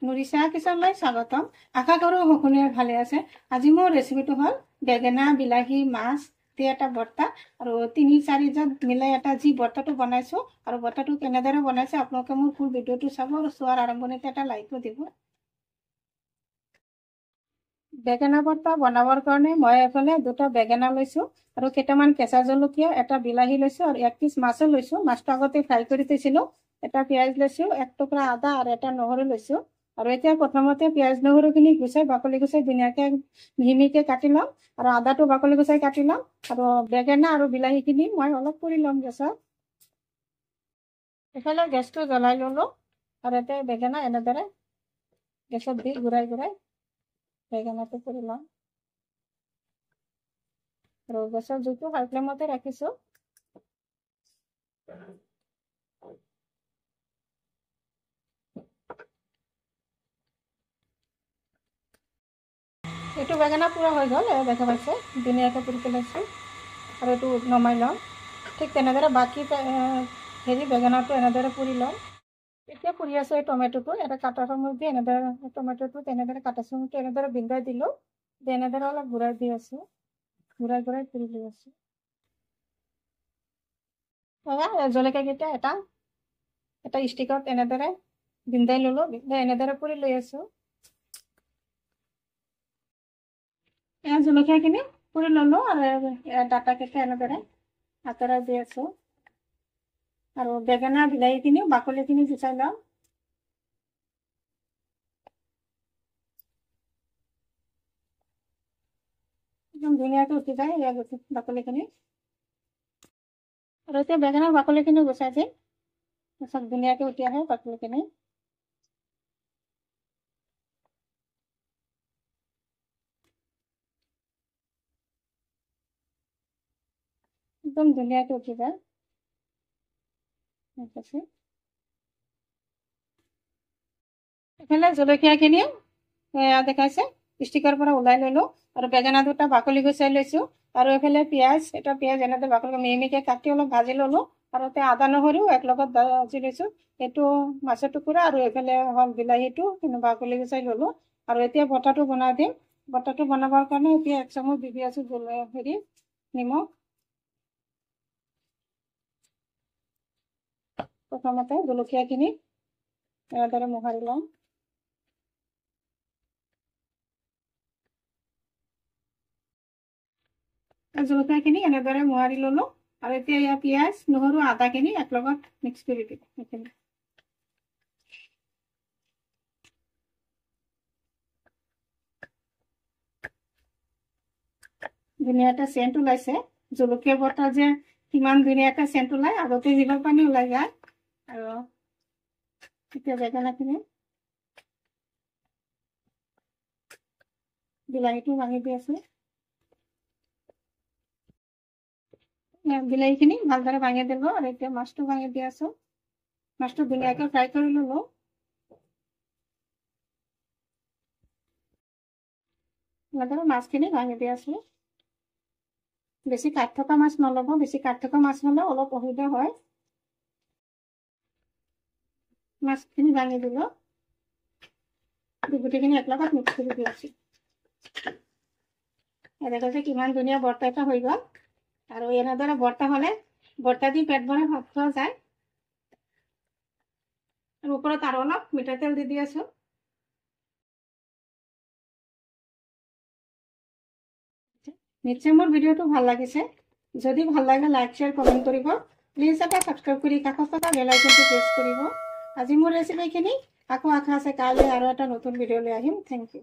নুৰিছা কিচনলৈ স্বাগতম। আশা কৰোঁ সকলোৱে ভালে আছে। আজি মোৰ ৰেচিপিটো হ'ল বেঙেনা বিলাহী মাছ দি এটা ভৰ্তা আৰু ৩-৪জন মিলাই এটা যি ভৰ্তাটো বনাইছোঁ আৰু ভৰ্তাটো কেনেদৰে বনাইছে আপোনালোকে মোৰ ফুল ভিডিঅ'টো চাব আৰু চোৱাৰ আৰম্ভণিতে এটা লাইকো দিব। বেঙেনা ভৰ্তা বনাবৰ কাৰণে মই এইফালে 2টা বেঙেনা লৈছোঁ আৰু কেইটামান কেঁচা জলকীয়া, এটা বিলাহী লৈছোঁ আৰু 1 পিচ মাছো লৈছোঁ। মাছটো আগতে ফ্ৰাই কৰি থৈছিলোঁ। এটা পিঁয়াজ লৈছোঁ, 1 টুকুৰা আদা আৰু এটা নহৰু লৈছোঁ। আৰু এতিয়া প্ৰথমতে পিঁয়াজ নহৰুখিনি গুচাই বাকলি গুচাই ধুনীয়াকৈ মিহি মিহিকৈ কাটি ল'ম আৰু আদাটো বাকলি গুচাই কাটি ল'ম আৰু বেঙেনা আৰু বিলাহীখিনি মই অলপ পুৰি ল'ম গেছত। এইফালে গেছটো জ্বলাই ল'লোঁ আৰু এতিয়া বেঙেনা এনেদৰে গেছত দি ঘূৰাই ঘূৰাই বেঙেনাটো পুৰি ল'ম আৰু গেছৰ জুইটো হাই ফ্লেমতে ৰাখিছোঁ। এইটো বেঙেনা পুৰা হৈ গ'ল, দেখা পাইছে ধুনীয়াকৈ পুৰি পেলাইছোঁ আৰু এইটো নমাই ল'ম। ঠিক তেনেদৰে বাকী বেঙেনাটো এনেদৰে পুৰি ল'ম। এতিয়া পুৰি আছোঁ এই টমেটোটো এটা কাটা চামুচ দি এনেদৰে টমেটোটো তেনেদৰে কাটা চামুচটো এনেদৰে বিন্দাই দিলোঁ। এনেদৰে অলপ ঘূৰাই দি আছোঁ, ঘূৰাই ঘূৰাই পুৰি লৈ আছোঁ। জলকীয়াকেইটা এটা ষ্টিকত এনেদৰে বিন্দাই ল'লোঁ, বিন্দাই এনেদৰে পুৰি লৈ আছোঁ। জলকীয়াখিনি পুৰি ল'লোঁ আৰু ডাটাকেইটা এনেদৰে আঁতৰাই দি আছোঁ আৰু বেঙেনা বিলাহীখিনিও বাকলিখিনি গুচাই ল'ম। একদম ধুনীয়াকৈ উঠি যায় বাকলিখিনি আৰু এতিয়া বেঙেনাৰ বাকলিখিনি গুচাই দিম। চব ধুনীয়াকৈ উঠি আহে বাকলিখিনি। একদম ধুনীয়াকৈ উঠি যায়। এইফালে জলকীয়াখিনিও দেখাইছে ষ্টিকৰ পৰা ওলাই ল'লোঁ আৰু বেঙেনা 2টা বাকলি গুচাই লৈছোঁ আৰু এইফালে এটা পিঁয়াজ এনেদৰে বাকলি মিহি মিহিকৈ কাটি অলপ ভাজি ল'লোঁ আৰু এতিয়া আদা নহৰু একেলগত ভাজি লৈছোঁ। এইটো মাছৰ টুকুৰা আৰু এইফালে হ'ল বিলাহীটো বাকলি গুচাই ল'লোঁ আৰু এতিয়া ভৰ্তাটো বনাই দিম। ভৰ্তাটো বনাবৰ কাৰণে এতিয়া 1 চামুচ দি আছোঁ নিমখ। প্ৰথমতে জলকীয়াখিনি এনেদৰে মোহাৰি ল'ম। জলকীয়াখিনি এনেদৰে মোহাৰি ল'লোঁ আৰু এতিয়া ইয়াৰ পিঁয়াজ নহৰু আদাখিনি একেলগত মিক্স কৰি দিম। এইখিনি ধুনীয়াকৈ চেণ্ট ওলাইছে। জলকীয়া ভৰ্তা যে কিমান ধুনীয়াকৈ চেণ্ট ওলায়, আগতে জিভৰ পানী ওলাই যায়। আৰু এতিয়া বেঙেনাখিনি বিলাহীটো ভাঙি দি আছোঁ। বিলাহীখিনি ভালদৰে ভাঙি দিলোঁ আৰু এতিয়া মাছটো ভাঙি দি আছোঁ। মাছটো ধুনীয়াকৈ ফ্ৰাই কৰি ল'লোঁ। এনেদৰে মাছখিনি ভাঙি দি আছোঁ। বেছি কাট থকা মাছ নল'ব, বেছি কাট থকা মাছ হ'লে অলপ অসুবিধা হয়। মাছখিনি ভাঙি দিলোঁ, গোটেইখিনি একেলগত মিক্স কৰি দি আছোঁ। এনেকৈ কিমান ধুনীয়া ভৰ্তা এটা হৈ গ'ল আৰু এনেদৰে ভৰ্তা হ'লে ভৰ্তা দি পেট ভৰাই ভাত খোৱা যায়। আৰু ওপৰত আৰু অলপ মিঠাতেল দি আছোঁ। নিশ্চয় মোৰ ভিডিঅ'টো ভাল লাগিছে। যদি ভাল লাগে লাইক শ্বেয়াৰ কমেণ্ট কৰিব। প্লিজ এটা ছাবস্ক্ৰাইব কৰি কাষত থকা বেল আইকনটো প্ৰেছ কৰিব। আজি মোৰ ৰেচিপিখিনি আকৌ আশা আছে কাইলৈ আৰু এটা নতুন ভিডিঅ' লৈ আহিম। Thank U.